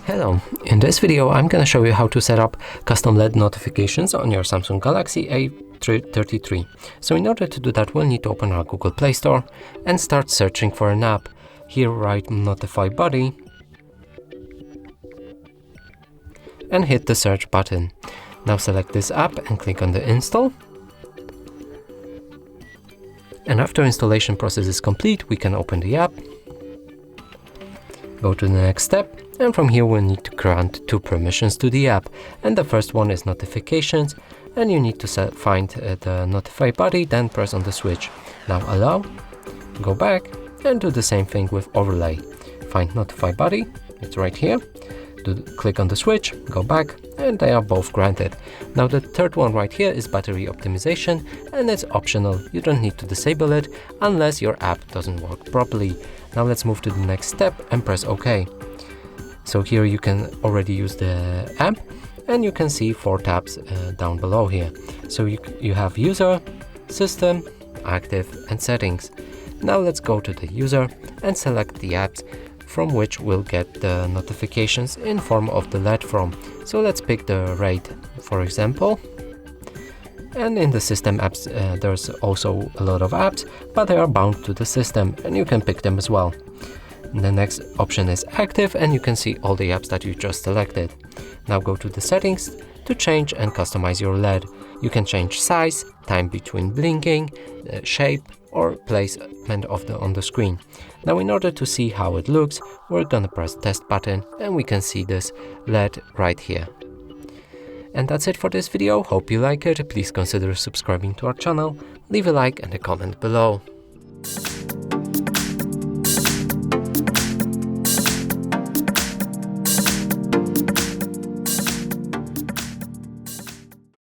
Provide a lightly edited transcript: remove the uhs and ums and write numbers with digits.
Hello, in this video I'm going to show you how to set up custom LED notifications on your Samsung Galaxy A33. So in order to do that, we'll need to open our Google Play Store and start searching for an app. Here write NotifyBuddy and hit the search button. Now select this app and click on the install. And after installation process is complete, we can open the app, go to the next step, and from here we'll need to grant two permissions to the app. And the first one is notifications, and you need to find the NotifyBuddy, then press on the switch. Now allow, go back, and do the same thing with overlay. Find NotifyBuddy, it's right here. Click on the switch, go back, and they are both granted. Now the third one right here is battery optimization, and it's optional. You don't need to disable it unless your app doesn't work properly. Now let's move to the next step and press OK. So here you can already use the app, and you can see 4 tabs down below here. So you have user, system, active, and settings. Now let's go to the user and select the apps from which we'll get the notifications in form of the LED from. So let's pick the RAID, for example. And in the system apps, there's also a lot of apps, but they are bound to the system, and you can pick them as well. And the next option is active, and you can see all the apps that you just selected. Now go to the settings to change and customize your LED. You can change size, time between blinking, shape, or placement on the screen. Now in order to see how it looks, we're gonna press test button, and we can see this LED right here. And that's it for this video. Hope you like it. Please consider subscribing to our channel, leave a like and a comment below.